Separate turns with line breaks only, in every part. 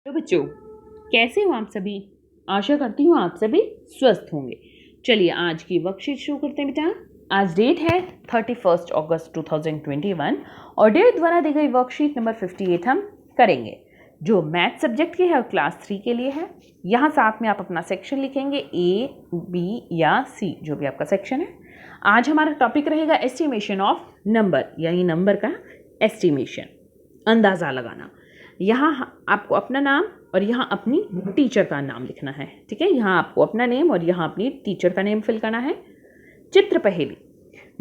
तो बच्चों, कैसे हो आप सभी? आशा करती हूँ आप सभी स्वस्थ होंगे। चलिए आज की वर्कशीट शुरू करते हैं बेटा। आज डेट है 31 अगस्त 2021 और डेट द्वारा दी गई वर्कशीट नंबर 58 हम करेंगे, जो मैथ सब्जेक्ट की है और क्लास 3 के लिए है। यहाँ साथ में आप अपना सेक्शन लिखेंगे, A, B या C, जो भी आपका सेक्शन है। आज हमारा टॉपिक रहेगा एस्टिमेशन ऑफ नंबर, यानी नंबर का एस्टिमेशन, अंदाज़ा लगाना। यहाँ आपको अपना नाम और यहाँ अपनी टीचर का नाम लिखना है। ठीक है, यहाँ आपको अपना नेम और यहाँ अपनी टीचर का नेम फिल करना है। चित्र पहेली।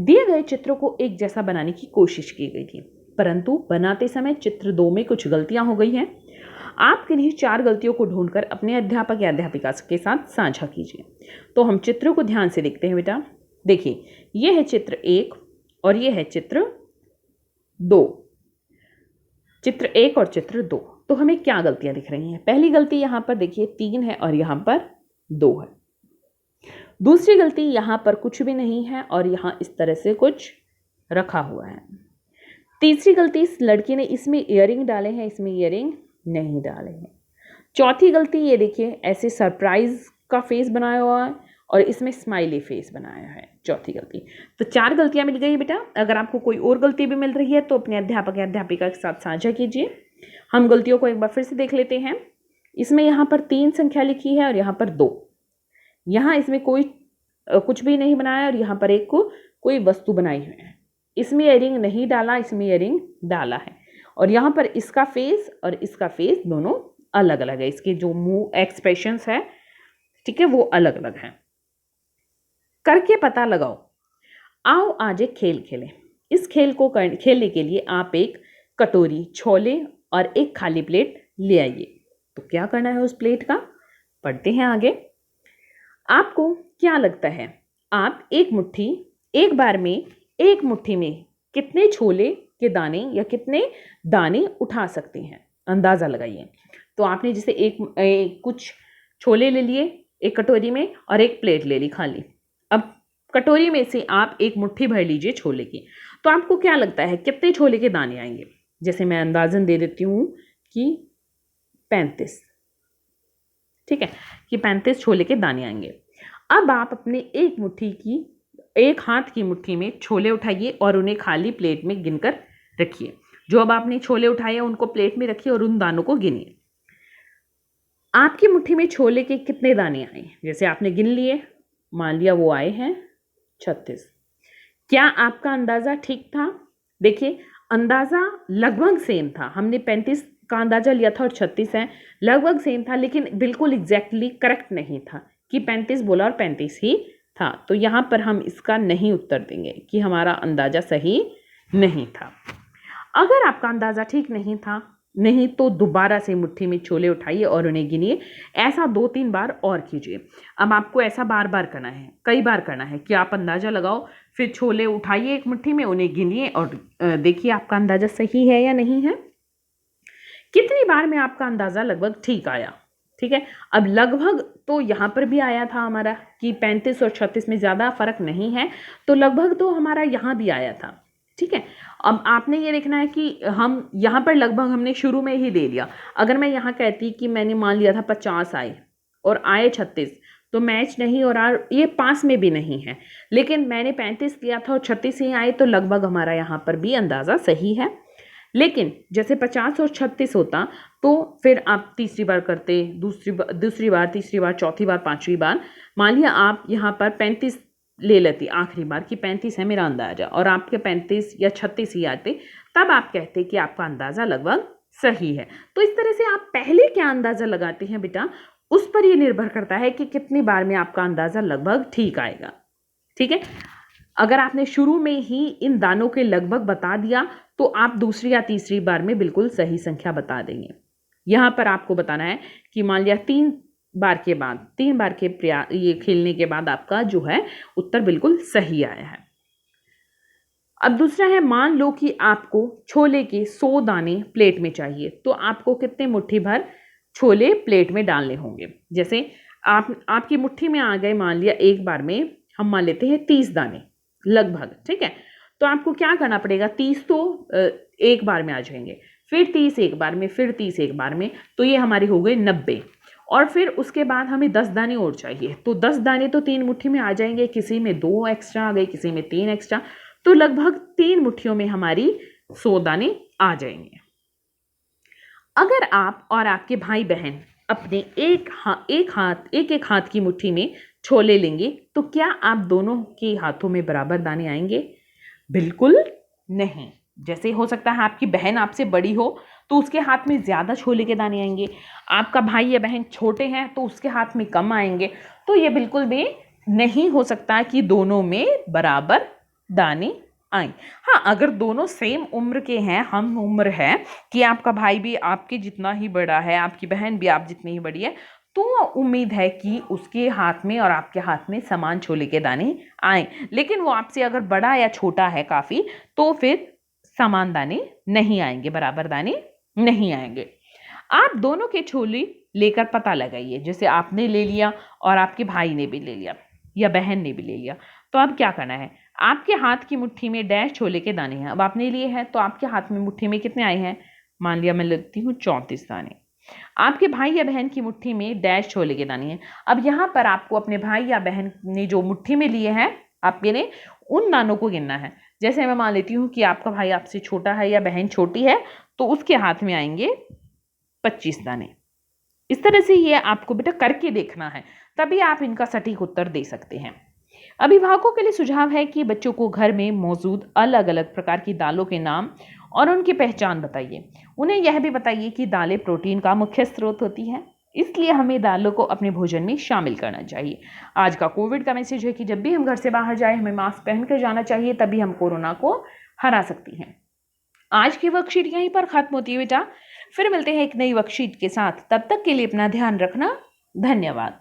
दिए गए चित्रों को एक जैसा बनाने की कोशिश की गई थी, परंतु बनाते समय चित्र 2 में कुछ गलतियां हो गई हैं। आप किन्हीं 4 गलतियों को ढूंढकर अपने अध्यापक या अध्यापिका के साथ साझा कीजिए। तो हम चित्रों को ध्यान से देखते हैं बेटा। देखिए, यह है चित्र 1 और यह है चित्र 2। चित्र 1 और चित्र 2। तो हमें क्या गलतियां दिख रही हैं? पहली गलती यहाँ पर देखिए 3 है और यहाँ पर 2 है। दूसरी गलती यहाँ पर कुछ भी नहीं है और यहाँ इस तरह से कुछ रखा हुआ है। तीसरी गलती, इस लड़की ने इसमें इयररिंग डाले हैं, इसमें इयररिंग नहीं डाले हैं। चौथी गलती ये देखिए, ऐसे सरप्राइज का फेस बनाया हुआ है और इसमें स्माइली फेस बनाया है। चौथी गलती। तो 4 गलतियां मिल गई बेटा। अगर आपको कोई और गलती भी मिल रही है तो अपने अध्यापक या अध्यापिका के साथ साझा कीजिए। हम गलतियों को एक बार फिर से देख लेते हैं। इसमें यहाँ पर 3 संख्या लिखी है और यहाँ पर 2। यहाँ इसमें कोई कुछ भी नहीं बनाया और यहाँ पर एक को कोई वस्तु बनाई हुई है। इसमें इयरिंग नहीं डाला, इसमें इयरिंग डाला है। और यहाँ पर इसका फेस और इसका फेस दोनों अलग अलग है। इसके जो मुंह एक्सप्रेशंस है, ठीक है, वो अलग अलग है। करके पता लगाओ। आओ आज एक खेल खेलें। इस खेल को खेलने के लिए आप एक कटोरी, छोले और एक खाली प्लेट ले आइए। तो क्या करना है उस प्लेट का, पढ़ते हैं आगे। आपको क्या लगता है, आप एक बार में एक मुट्ठी में कितने छोले के दाने या कितने दाने उठा सकते हैं? अंदाज़ा लगाइए। तो आपने जैसे कुछ छोले ले लिए एक कटोरी में और एक प्लेट ले ली खाली। अब कटोरी में से आप एक मुट्ठी भर लीजिए छोले की। तो आपको क्या लगता है कितने छोले के दाने आएंगे? जैसे मैं अंदाजन दे देती हूँ कि 35। ठीक है, कि 35 छोले के दाने आएंगे। अब आप अपने एक हाथ की मुट्ठी में छोले उठाइए और उन्हें खाली प्लेट में गिनकर रखिए। जो अब आपने छोले उठाए उनको प्लेट में रखिए और उन दानों को गिनिए। आपकी मुट्ठी में छोले के कितने दाने आए? जैसे आपने गिन लिए, मान लिया वो आए हैं 36। क्या आपका अंदाज़ा ठीक था? देखिए, अंदाज़ा लगभग सेम था। हमने 35 का अंदाज़ा लिया था और 36 है, लगभग सेम था, लेकिन बिल्कुल एग्जैक्टली करेक्ट नहीं था कि 35 बोला और 35 ही था। तो यहाँ पर हम इसका नहीं उत्तर देंगे कि हमारा अंदाज़ा सही नहीं था। अगर आपका अंदाज़ा ठीक नहीं तो दोबारा से मुट्ठी में छोले उठाइए और उन्हें गिनिए। ऐसा 2-3 बार और कीजिए। अब आपको ऐसा बार बार करना है, कई बार करना है कि आप अंदाज़ा लगाओ, फिर छोले उठाइए एक मुट्ठी में, उन्हें गिनिए और देखिए आपका अंदाज़ा सही है या नहीं है। कितनी बार में आपका अंदाज़ा लगभग ठीक आया? ठीक है, अब लगभग तो यहाँ पर भी आया था हमारा कि 35 और 36 में ज़्यादा फर्क नहीं है, तो लगभग तो हमारा यहाँ भी आया था। ठीक है, अब आपने ये देखना है कि हम यहाँ पर लगभग हमने शुरू में ही ले लिया। अगर मैं यहाँ कहती कि मैंने मान लिया था 50 आए और आए 36, तो मैच नहीं और ये पास में भी नहीं है, लेकिन मैंने 35 किया था और 36 ही आए, तो लगभग हमारा यहाँ पर भी अंदाज़ा सही है। लेकिन जैसे 50 और 36 होता तो फिर आप तीसरी बार करते, दूसरी बार, तीसरी बार, चौथी बार, पांचवी बार। मान लिया आप यहाँ पर 35 ले लेती आखिरी बार कि 35 है मेरा अंदाज़ा, और आपके 35 या 36 ही आते, तब आप कहते कि आपका अंदाज़ा लगभग सही है। तो इस तरह से आप पहले क्या अंदाज़ा लगाते हैं बेटा, उस पर यह निर्भर करता है कि कितनी बार में आपका अंदाज़ा लगभग ठीक आएगा। ठीक है, अगर आपने शुरू में ही इन दानों के लगभग बता दिया तो आप दूसरी या तीसरी बार में बिल्कुल सही संख्या बता देंगे। यहाँ पर आपको बताना है कि मान लिया 3 बार के ये खेलने के बाद आपका जो है उत्तर बिल्कुल सही आया है। अब दूसरा है, मान लो कि आपको छोले के 100 दाने प्लेट में चाहिए, तो आपको कितने मुट्ठी भर छोले प्लेट में डालने होंगे? जैसे आपकी मुट्ठी में आ गए, मान लिया एक बार में हम मान लेते हैं 30 दाने लगभग। ठीक है, तो आपको क्या करना पड़ेगा, 30 तो एक बार में आ जाएंगे, फिर 30 एक बार में, फिर 30 एक बार में, तो ये हमारे हो गए 90। और फिर उसके बाद हमें 10 दाने और चाहिए, तो 10 दाने तो 3 मुट्ठी में आ जाएंगे, किसी में 2 एक्स्ट्रा आ गए, किसी में 3 एक्स्ट्रा, तो लगभग 3 मुट्ठियों में हमारी 100 दाने आ जाएंगे। अगर आप और आपके भाई बहन अपने एक हाथ की मुट्ठी में छोले लेंगे तो क्या आप दोनों के हाथों में बराबर दाने आएंगे? बिल्कुल नहीं। जैसे हो सकता है आपकी बहन आपसे बड़ी हो तो उसके हाथ में ज़्यादा छोले के दाने आएंगे, आपका भाई या बहन छोटे हैं तो उसके हाथ में कम आएंगे। तो ये बिल्कुल भी नहीं हो सकता कि दोनों में बराबर दाने आए। हाँ, अगर दोनों सेम उम्र के हैं, हम उम्र है कि आपका भाई भी आपके जितना ही बड़ा है, आपकी बहन भी आप जितनी ही बड़ी है, तो उम्मीद है कि उसके हाथ में और आपके हाथ में समान छोले के दाने आए। लेकिन वो आपसे अगर बड़ा या छोटा है काफ़ी, तो फिर समान दाने नहीं आएंगे, बराबर दाने नहीं आएंगे। आप दोनों के छोले लेकर पता लगाइए, जैसे आपने ले लिया और आपके भाई ने भी ले लिया या बहन ने भी ले लिया, तो अब क्या करना है? आपके हाथ की मुट्ठी में डैश छोले के दाने हैं, अब आपने लिए हैं तो आपके हाथ में मुट्ठी में कितने आए हैं? मान लिया मैं लेती हूँ 34 दाने। आपके भाई या बहन की मुट्ठी में डैश छोले के दाने हैं। अब यहाँ पर आपको अपने भाई या बहन ने जो मुट्ठी में लिए हैं, आपके ने उन दानों को गिनना है। जैसे मैं मान लेती हूँ कि आपका भाई आपसे छोटा है या बहन छोटी है, तो उसके हाथ में आएंगे 25 दाने। इस तरह से ये आपको बेटा करके देखना है, तभी आप इनका सटीक उत्तर दे सकते हैं। अभिभावकों के लिए सुझाव है कि बच्चों को घर में मौजूद अलग अलग प्रकार की दालों के नाम और उनकी पहचान बताइए। उन्हें यह भी बताइए कि दालें प्रोटीन का मुख्य स्रोत होती हैं, इसलिए हमें दालों को अपने भोजन में शामिल करना चाहिए। आज का कोविड का मैसेज है कि जब भी हम घर से बाहर जाए हमें मास्क पहनकर जाना चाहिए, तभी हम कोरोना को हरा सकती हैं। आज की वर्कशीट यहीं पर खत्म होती है बेटा, फिर मिलते हैं एक नई वर्कशीट के साथ। तब तक के लिए अपना ध्यान रखना। धन्यवाद।